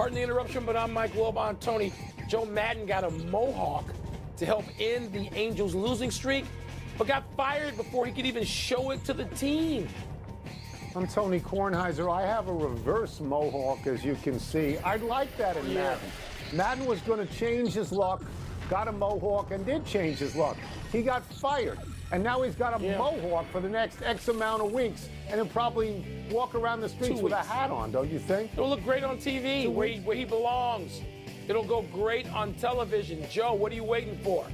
Pardon the interruption, but I'm Mike Wilbon. Tony, Joe Madden got a mohawk to help end the Angels' losing streak, but got fired before he could even show it to the team. I'm Tony Kornheiser. I have a reverse mohawk, as you can see. I'd like that in Madden. Madden was going to change his luck, got a mohawk, and did change his luck. He got fired, and now he's got a mohawk for the next X amount of weeks, and he'll probably walk around the streets with a hat on, don't you think? It'll look great on TV, where he belongs. It'll go great on television. Joe, what are you waiting for?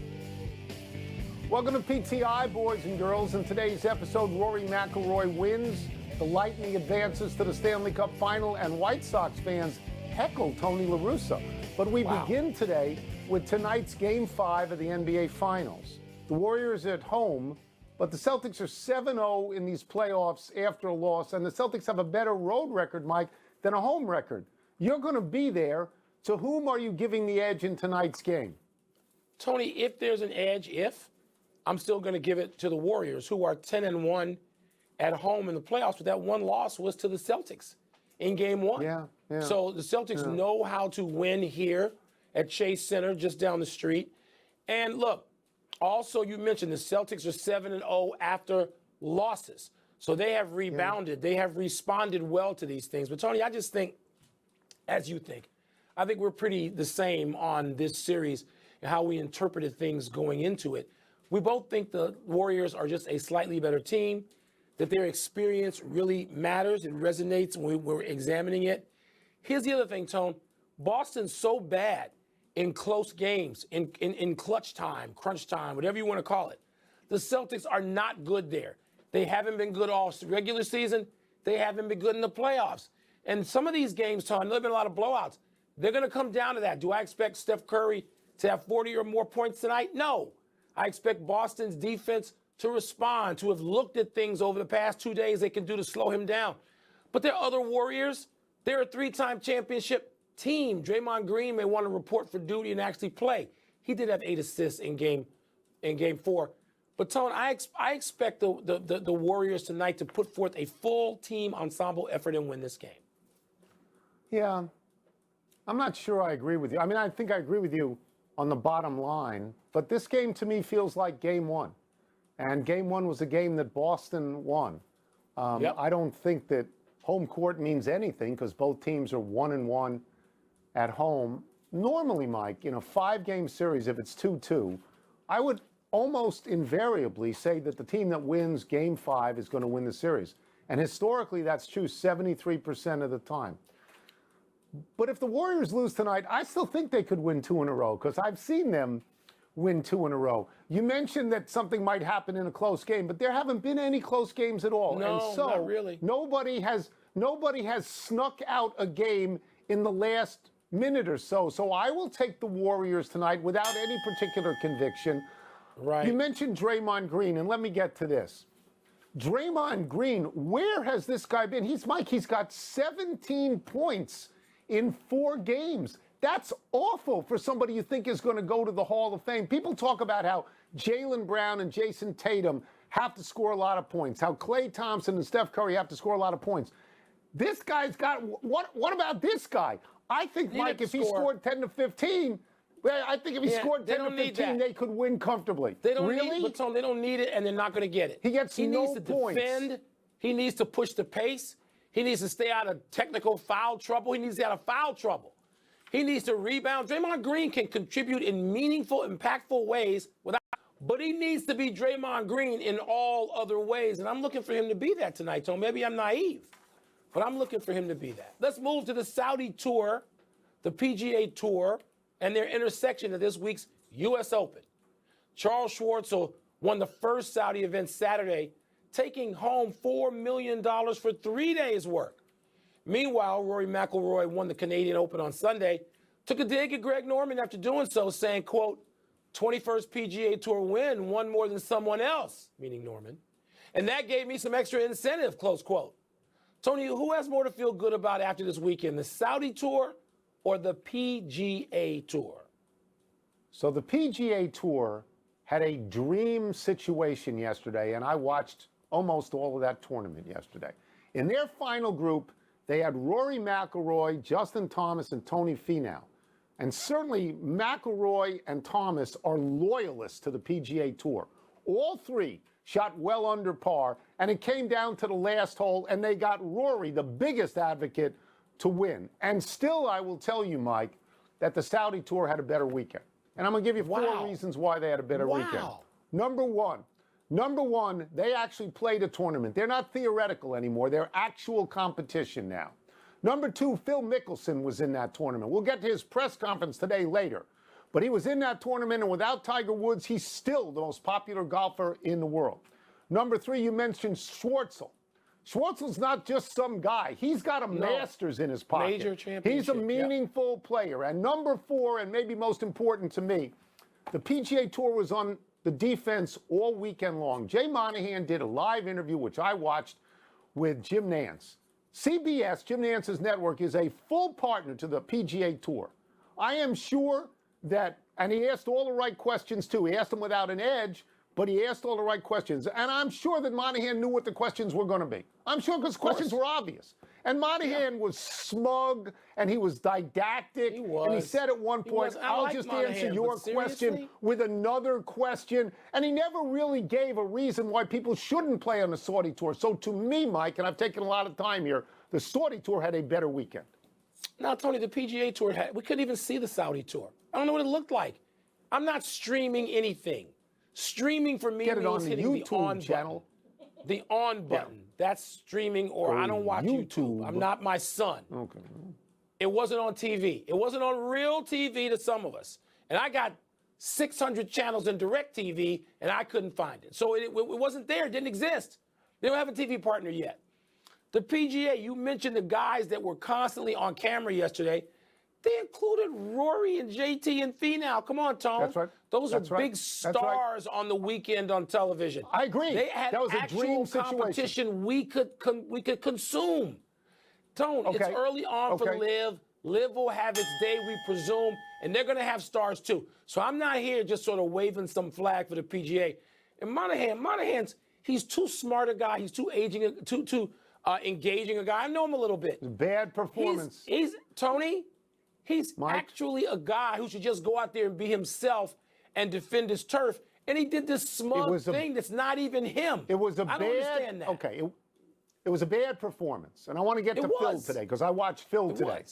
Welcome to PTI, boys and girls. In today's episode, Rory McIlroy wins. The Lightning advances to the Stanley Cup Final, and White Sox fans heckle Tony La Russa. But we begin today with tonight's Game 5 of the NBA Finals. The Warriors are at home, but the Celtics are 7-0 in these playoffs after a loss, and the Celtics have a better road record, Mike, than a home record. You're going to be there. To whom are you giving the edge in tonight's game? Tony, if there's an edge, I'm still going to give it to the Warriors, who are 10-1 at home in the playoffs, but that one loss was to the Celtics in Game 1. Yeah. So the Celtics know how to win here at Chase Center, just down the street. And look, also you mentioned the Celtics are 7-0 after losses. So they have rebounded. They have responded well to these things. But Tony, I just think, as you think, I think we're pretty the same on this series and how we interpreted things going into it. We both think the Warriors are just a slightly better team, that their experience really matters. It resonates when we're examining it. Here's the other thing, Tone. Boston's so bad in close games, in clutch time, crunch time, whatever you want to call it. The Celtics are not good there. They haven't been good all regular season. They haven't been good in the playoffs. And some of these games, Tone, there have been a lot of blowouts. They're going to come down to that. Do I expect Steph Curry to have 40 or more points tonight? No. I expect Boston's defense to respond, to have looked at things over the past 2 days they can do to slow him down. But there are other Warriors. They're a three-time championship team. Draymond Green may want to report for duty and actually play. He did have 8 assists in game 4. But, Tone, I expect the Warriors tonight to put forth a full team ensemble effort and win this game. Yeah. I'm not sure I agree with you. I mean, I think I agree with you on the bottom line. But this game, to me, feels like Game 1. And Game 1 was a game that Boston won. I don't think that home court means anything because both teams are 1-1 at home. Normally, Mike, in a 5-game series, if it's 2-2, I would almost invariably say that the team that wins Game 5 is going to win the series. And historically, that's true 73% of the time. But if the Warriors lose tonight, I still think they could win 2 in a row because I've seen them win 2 in a row. You mentioned that something might happen in a close game, but there haven't been any close games at all. No, and so not really. Nobody has snuck out a game in the last minute or so. So I will take the Warriors tonight without any particular conviction. Right. You mentioned Draymond Green, and let me get to this. Draymond Green, where has this guy been? He's got 17 points in 4 games. That's awful for somebody you think is going to go to the Hall of Fame. People talk about how Jaylen Brown and Jayson Tatum have to score a lot of points, how Klay Thompson and Steph Curry have to score a lot of points. This guy's got, what about this guy? I think, Mike, if he scored 10 to 15, I think if he scored 10 to 15, they could win comfortably. They don't really? Need, Tom, they don't need it, and they're not going to get it. He gets no points. He needs to defend. He needs to push the pace. He needs to stay out of technical foul trouble. He needs to stay out of foul trouble. He needs to rebound. Draymond Green can contribute in meaningful, impactful ways, but he needs to be Draymond Green in all other ways. And I'm looking for him to be that tonight, Tom. Maybe I'm naive, but I'm looking for him to be that. Let's move to the Saudi Tour, the PGA Tour, and their intersection of this week's U.S. Open. Charles Schwartzel won the first Saudi event Saturday, taking home $4 million for 3 days' work. Meanwhile, Rory McIlroy won the Canadian Open on Sunday, took a dig at Greg Norman after doing so, saying, quote, 21st PGA Tour win, won more than someone else, meaning Norman. And that gave me some extra incentive, close quote. Tony, who has more to feel good about after this weekend, the Saudi Tour or the PGA Tour? So the PGA Tour had a dream situation yesterday, and I watched almost all of that tournament yesterday. In their final group, they had Rory McIlroy, Justin Thomas, and Tony Finau. And certainly McIlroy and Thomas are loyalists to the PGA Tour. All three shot well under par, and it came down to the last hole, and they got Rory, the biggest advocate, to win. And still, I will tell you, Mike, that the Saudi Tour had a better weekend. And I'm going to give you four reasons why they had a better weekend. Number one, they actually played a tournament. They're not theoretical anymore. They're actual competition now. Number two, Phil Mickelson was in that tournament. We'll get to his press conference today later. But he was in that tournament, and without Tiger Woods, he's still the most popular golfer in the world. Number three, you mentioned Schwartzel. Schwartzel's not just some guy. He's got a Masters in his pocket. Major championship. He's a meaningful player. And number four, and maybe most important to me, the PGA Tour was on the defense all weekend long. Jay Monahan did a live interview, which I watched, with Jim Nantz. CBS, Jim Nantz's network, is a full partner to the PGA Tour. I am sure that, and he asked all the right questions too. He asked them without an edge, but he asked all the right questions. And I'm sure that Monahan knew what the questions were going to be. I'm sure because questions were obvious. And Monahan was smug, and he was didactic. He was. And he said at one point, I'll just answer your question with another question. And he never really gave a reason why people shouldn't play on the Saudi Tour. So to me, Mike, and I've taken a lot of time here, the Saudi Tour had a better weekend. Now, Tony, the PGA Tour we couldn't even see the Saudi Tour. I don't know what it looked like. I'm not streaming anything. Streaming for me means hitting the on channel. The on button. That's streaming, or I don't watch YouTube. I'm not my son. Okay. It wasn't on TV. It wasn't on real TV to some of us. And I got 600 channels in direct TV, and I couldn't find it. So it wasn't there. It didn't exist. They don't have a TV partner yet. The PGA, you mentioned the guys that were constantly on camera yesterday. They included Rory and JT and Finau. Come on, Tom. That's right. Those are big stars on the weekend on television. I agree. They had that was a actual dream situation. competition we could consume. Tone, it's early on for Liv. Liv will have its day, we presume, and they're going to have stars too. So I'm not here just sort of waving some flag for the PGA. And Monahan's he's too smart a guy. He's too engaging a guy. I know him a little bit. Bad performance. He's Tony. He's actually a guy who should just go out there and be himself and defend his turf. And he did this smug thing that's not even him. It was a I don't understand that. Okay, it was a bad performance. And I want to get to Phil today because I watched Phil today.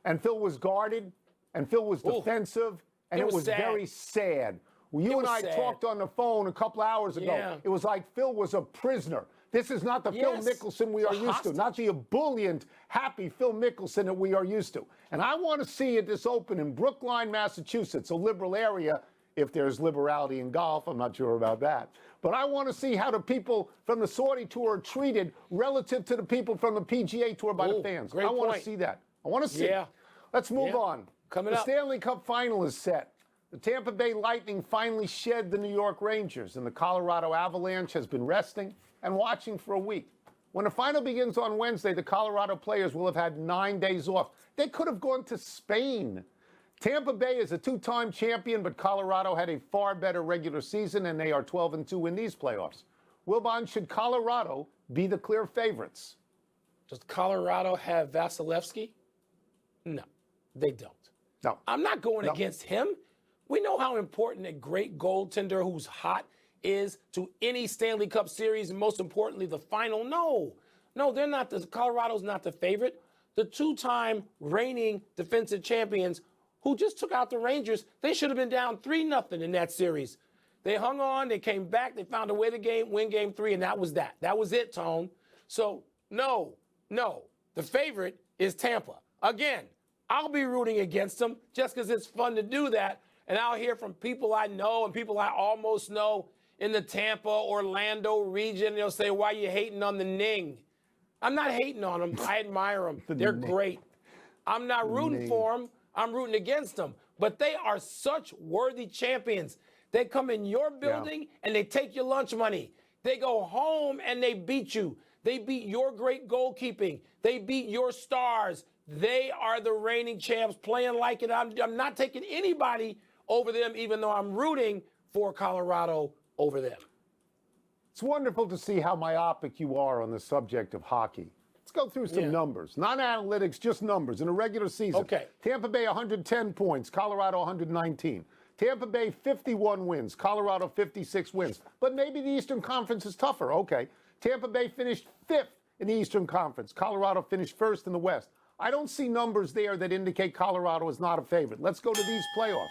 And Phil was guarded, and Phil was defensive, and it was very sad. Well, you and I talked on the phone a couple hours ago. Yeah. It was like Phil was a prisoner. This is not the Phil Mickelson we are used to, not the ebullient, happy Phil Mickelson that we are used to. And I want to see at this Open in Brookline, Massachusetts, a liberal area, if there's liberality in golf, I'm not sure about that. But I want to see how the people from the Saudi Tour are treated relative to the people from the PGA Tour by the fans. I want to see that. I want to see. Let's move on. The Stanley Cup final is set. The Tampa Bay Lightning finally shed the New York Rangers, and the Colorado Avalanche has been resting and watching for a week. When the final begins on Wednesday, the Colorado players will have had 9 days off. They could have gone to Spain. Tampa Bay is a two-time champion, but Colorado had a far better regular season, and they are 12-2 in these playoffs. Wilbon, should Colorado be the clear favorites? Does Colorado have Vasilevsky? No, they don't. No. I'm not going against him. We know how important a great goaltender who's hot is to any Stanley Cup series, and most importantly, the final. No, they're not. Colorado's not the favorite. The two-time reigning defensive champions who just took out the Rangers, they should have been down 3-0 in that series. They hung on, they came back, they found a way to win game 3, and that was that. That was it, Tone. So, no, the favorite is Tampa. Again, I'll be rooting against them just because it's fun to do that, and I'll hear from people I know and people I almost know in the Tampa, Orlando region. They'll say, why are you hating on the Ning? I'm not hating on them. I admire them. They're great. I'm not rooting for them. I'm rooting against them. But they are such worthy champions. They come in your building and they take your lunch money. They go home and they beat you. They beat your great goalkeeping. They beat your stars. They are the reigning champs playing like it. I'm not taking anybody over them, even though I'm rooting for Colorado over them. It's wonderful to see how myopic you are on the subject of hockey. Let's go through some numbers. Not analytics, just numbers. In a regular season, Okay. Tampa Bay 110 points, Colorado 119. Tampa Bay 51 wins, Colorado 56 wins. But maybe the Eastern Conference is tougher. Okay. Tampa Bay finished 5th in the Eastern Conference. Colorado finished 1st in the West. I don't see numbers there that indicate Colorado is not a favorite. Let's go to these playoffs.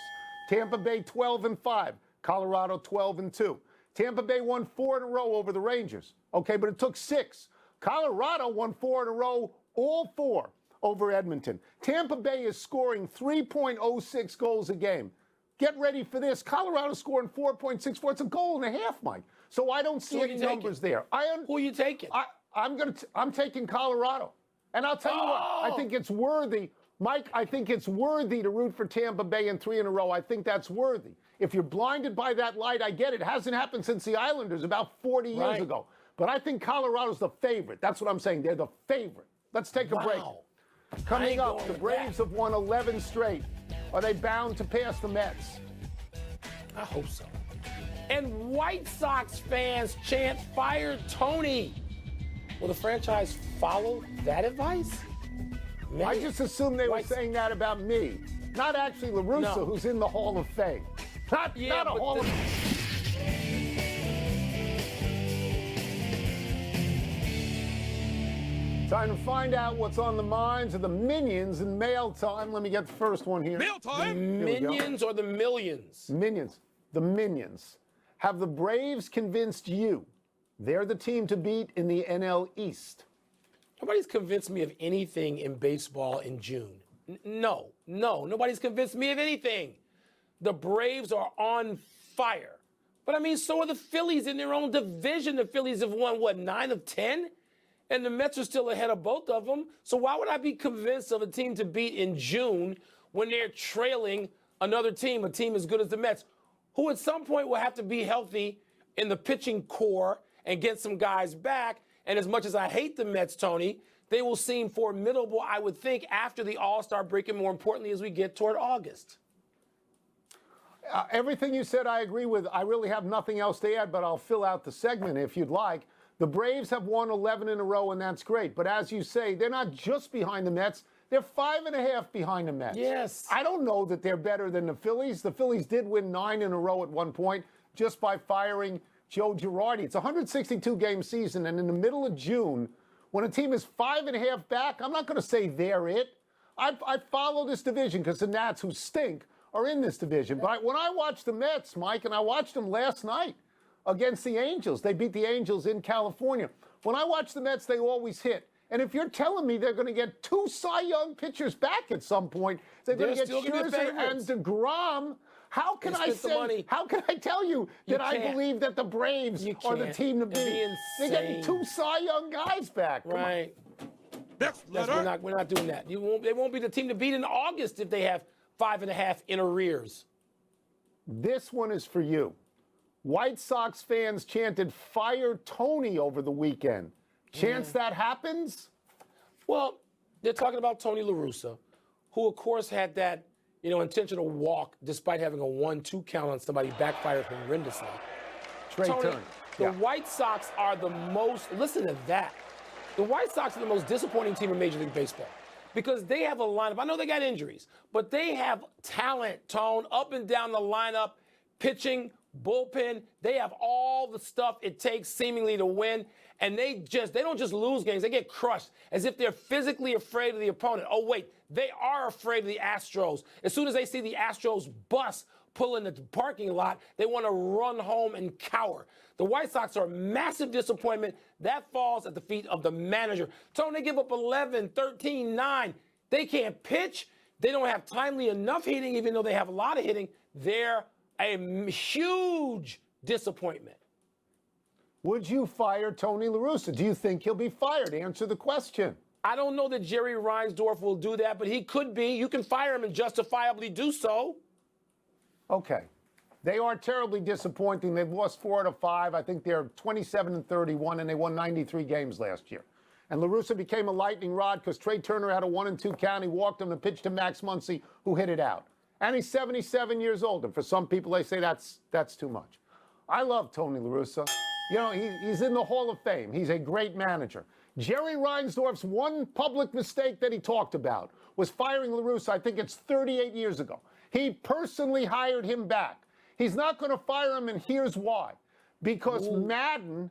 Tampa Bay 12-5, Colorado 12-2. Tampa Bay won 4 in a row over the Rangers. Okay, but it took 6. Colorado won 4 in a row, all 4 over Edmonton. Tampa Bay is scoring 3.06 goals a game. Get ready for this. Colorado scoring 4.64. It's a goal and a half, Mike. So I don't see any numbers there. Who are you taking? I'm taking Colorado. And I'll tell you what, I think it's worthy. Mike, I think it's worthy to root for Tampa Bay in 3 in a row. I think that's worthy. If you're blinded by that light, I get it. It hasn't happened since the Islanders about 40 years ago. But I think Colorado's the favorite. That's what I'm saying. They're the favorite. Let's take a break. Coming up, the Braves have won 11 straight. Are they bound to pass the Mets? I hope so. And White Sox fans chant, "Fire Tony." Will the franchise follow that advice? Man. I just assumed they were saying that about me. Not actually La Russa, who's in the Hall of Fame. Not a Hall of Time to find out what's on the minds of the Minions in mail time. Let me get the first one here. Mail time? The Minions or the Millions? Minions. The Minions. Have the Braves convinced you they're the team to beat in the NL East? Nobody's convinced me of anything in baseball in June. No, nobody's convinced me of anything. The Braves are on fire. But I mean, so are the Phillies in their own division. The Phillies have won, 9 of 10? And the Mets are still ahead of both of them. So why would I be convinced of a team to beat in June when they're trailing another team, a team as good as the Mets, who at some point will have to be healthy in the pitching core and get some guys back? And as much as I hate the Mets, Tony, they will seem formidable, I would think, after the All-Star break, and more importantly, as we get toward August. Everything you said, I agree with. I really have nothing else to add, but I'll fill out the segment if you'd like. The Braves have won 11 in a row, and that's great. But as you say, they're not just behind the Mets. They're 5.5 behind the Mets. Yes. I don't know that they're better than the Phillies. The Phillies did win 9 in a row at one point just by firing Joe Girardi. It's a 162-game season, and in the middle of June, when a team is 5.5 back, I'm not going to say they're it. I follow this division because the Nats, who stink, are in this division. But when I watch the Mets, Mike, and I watched them last night against the Angels, they beat the Angels in California. When I watch the Mets, they always hit. And if you're telling me they're going to get 2 Cy Young pitchers back at some point, they're going to get Scherzer and DeGrom. How can I tell you that I believe that the Braves are the team to beat? They're getting 2 Cy Young guys back. Right. We're not doing that. They won't be the team to beat in August if they have 5.5 in arrears. This one is for you. White Sox fans chanted "Fire Tony" over the weekend. Chance that happens? Well, they're talking about Tony La Russa, who, of course, had that intentional walk despite having a 1-2 count on somebody, backfired horrendously. Tony, the White Sox are the most, listen to that. The White Sox are the most disappointing team in Major League Baseball because they have a lineup. I know they got injuries, but they have talent, Tone, up and down the lineup, pitching, bullpen. They have all the stuff it takes seemingly to win. And they don't just lose games, they get crushed as if they're physically afraid of the opponent. Oh, wait, they are afraid of the Astros. As soon as they see the Astros bus pull in the parking lot, they want to run home and cower. The White Sox are a massive disappointment. That falls at the feet of the manager. Tony, they give up 11, 13, 9. They can't pitch. They don't have timely enough hitting, even though they have a lot of hitting. They're a huge disappointment. Would you fire Tony La Russa? Do you think he'll be fired? Answer the question. I don't know that Jerry Reinsdorf will do that, but he could be. You can fire him and justifiably do so. Okay. They are terribly disappointing. They've lost 4 out of 5. I think they're 27-31, and they won 93 games last year. And La Russa became a lightning rod because Trey Turner had a 1-2 count. He walked him and pitched to Max Muncy, who hit it out. And he's 77 years old. And for some people, they say that's too much. I love Tony La Russa. He's in the Hall of Fame. He's a great manager. Jerry Reinsdorf's one public mistake that he talked about was firing La Russa. I think it's 38 years ago. He personally hired him back. He's not going to fire him, and here's why. Because Madden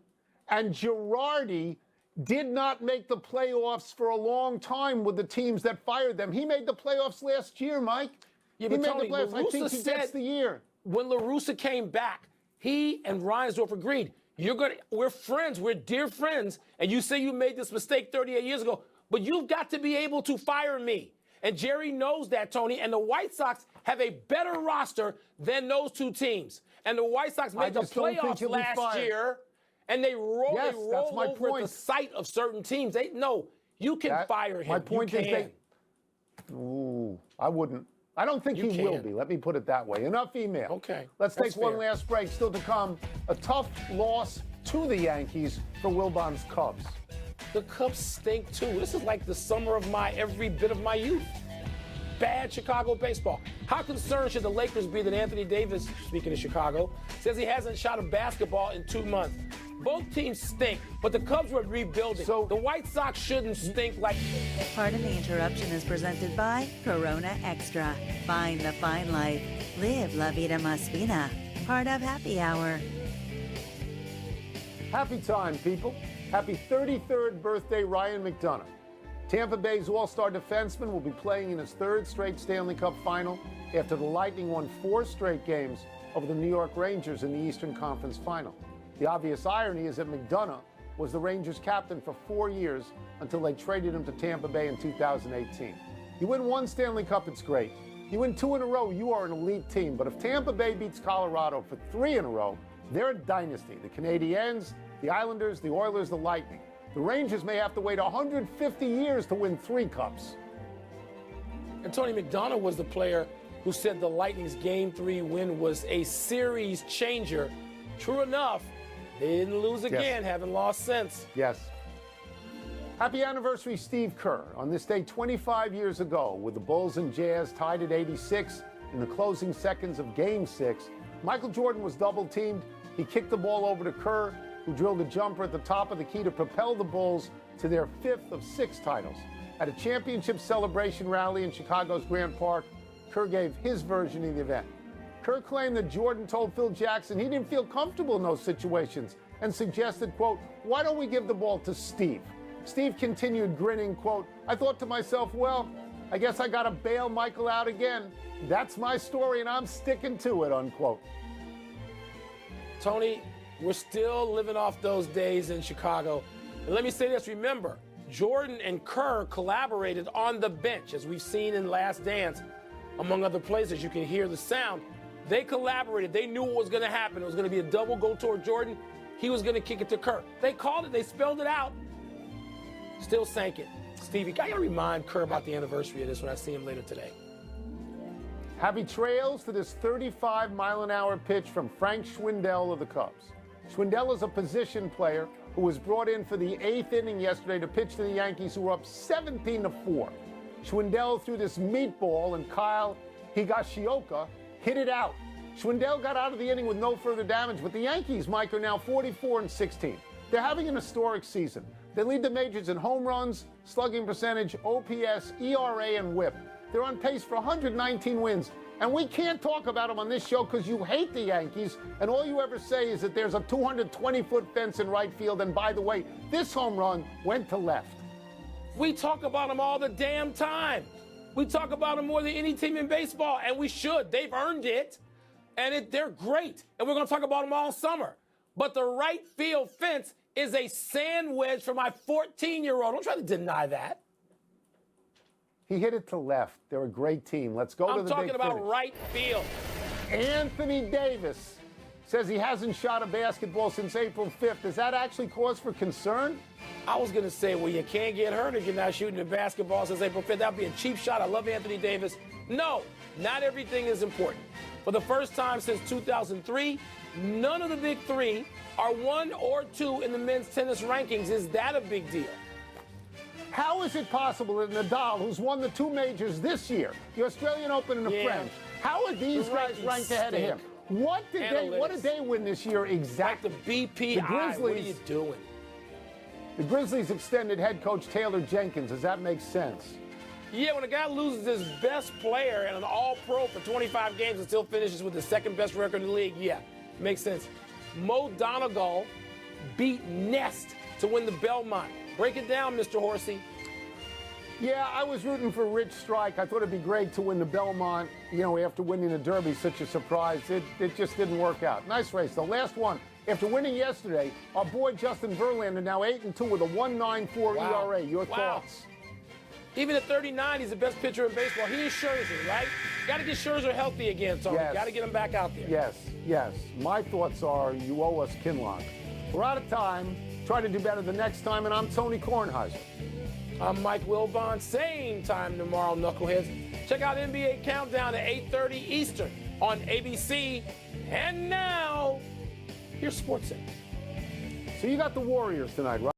and Girardi did not make the playoffs for a long time with the teams that fired them. He made the playoffs last year, Mike. Yeah, he but made Tony, the playoffs. I think he gets the year. When La Russa came back, he and Reinsdorf agreed, we're friends, we're dear friends, and you say you made this mistake 38 years ago, but you've got to be able to fire me. And Jerry knows that, Tony, and the White Sox have a better roster than those two teams. And the White Sox made the playoffs last year, and they roll over at the sight of certain teams. You can fire him. My point is I wouldn't. I don't think he will be. Let me put it that way. Enough email. Okay. Let's take one last break. Still to come, a tough loss to the Yankees for Wilbon's Cubs. The Cubs stink, too. This is like the summer of every bit of my youth. Bad Chicago baseball. How concerned should the Lakers be that Anthony Davis, speaking of Chicago, says he hasn't shot a basketball in 2 months? Both teams stink, but the Cubs were rebuilding. So the White Sox shouldn't stink like... Pardon the Interruption is presented by Corona Extra. Find the fine life. Live La Vida Más Fina. Part of Happy Hour. Happy time, people. Happy 33rd birthday, Ryan McDonough. Tampa Bay's all-star defenseman will be playing in his third straight Stanley Cup final after the Lightning won 4 straight games over the New York Rangers in the Eastern Conference Final. The obvious irony is that McDonough was the Rangers captain for 4 years until they traded him to Tampa Bay in 2018. You win 1 Stanley Cup, it's great. You win 2 in a row, you are an elite team. But if Tampa Bay beats Colorado for 3 in a row, they're a dynasty. The Canadiens, the Islanders, the Oilers, the Lightning. The Rangers may have to wait 150 years to win 3 cups. And Tony McDonough was the player who said the Lightning's Game 3 win was a series changer. True enough, they didn't lose again, haven't lost since. Yes. Happy anniversary, Steve Kerr. On this day 25 years ago, with the Bulls and Jazz tied at 86 in the closing seconds of Game 6, Michael Jordan was double-teamed. He kicked the ball over to Kerr, who drilled a jumper at the top of the key to propel the Bulls to their 5th of 6 titles. At a championship celebration rally in Chicago's Grant Park, Kerr gave his version of the event. Kerr claimed that Jordan told Phil Jackson he didn't feel comfortable in those situations and suggested, quote, "Why don't we give the ball to Steve?" Steve continued grinning, quote, "I thought to myself, well, I guess I got to bail Michael out again. That's my story and I'm sticking to it," unquote. Tony, we're still living off those days in Chicago. And let me say this, remember, Jordan and Kerr collaborated on the bench, as we've seen in Last Dance, among other places. You can hear the sound. They collaborated. They knew what was going to happen. It was going to be a double go toward Jordan. He was going to kick it to Kerr. They called it. They spelled it out. Still sank it. Stevie, I got to remind Kerr about the anniversary of this when I see him later today. Happy trails to this 35-mile-an-hour pitch from Frank Schwindel of the Cubs. Schwindel is a position player who was brought in for the 8th inning yesterday to pitch to the Yankees, who were up 17-4. Schwindel threw this meatball, and Kyle Higashioka hit it out. Schwindel got out of the inning with no further damage, but the Yankees, Mike, are now 44-16. They're having an historic season. They lead the majors in home runs, slugging percentage, OPS, ERA, and WHIP. They're on pace for 119 wins. And we can't talk about them on this show because you hate the Yankees, and all you ever say is that there's a 220-foot fence in right field, and by the way, this home run went to left. We talk about them all the damn time. We talk about them more than any team in baseball, and we should. They've earned it, and they're great, and we're going to talk about them all summer. But the right field fence is a sand wedge for my 14-year-old. Don't try to deny that. He hit it to left. They're a great team. Let's go to the big finish. I'm talking about right field. Anthony Davis says he hasn't shot a basketball since April 5th. Is that actually cause for concern? I was going to say, well, you can't get hurt if you're not shooting a basketball since April 5th. That would be a cheap shot. I love Anthony Davis. No, not everything is important. For the first time since 2003, none of the big 3 are 1 or 2 in the men's tennis rankings. Is that a big deal? How is it possible that Nadal, who's won the 2 majors this year, the Australian Open and the French, how are these guys ranked ahead of him? What did they win this year exactly? Like the BPI, the Grizzlies, what are you doing? The Grizzlies extended head coach Taylor Jenkins. Does that make sense? Yeah, when a guy loses his best player and an all-pro for 25 games and still finishes with the second best record in the league, yeah, makes sense. Mo Donegal beat Nest to win the Belmont. Break it down, Mr. Horsey. Yeah, I was rooting for Rich Strike. I thought it'd be great to win the Belmont, after winning the Derby, such a surprise. It just didn't work out. Nice race. The last one, after winning yesterday, our boy Justin Verlander now 8-2 with a 1.94 ERA. Your thoughts? Even at 39, he's the best pitcher in baseball. He is Scherzer, right? Got to get Scherzer healthy again, Tony. Yes. Got to get him back out there. Yes. My thoughts are you owe us Kinlock. We're out of time. Try to do better the next time, and I'm Tony Kornheiser. I'm Mike Wilbon. Same time tomorrow, Knuckleheads. Check out NBA Countdown at 8:30 Eastern on ABC. And now, here's SportsCenter. So you got the Warriors tonight, right?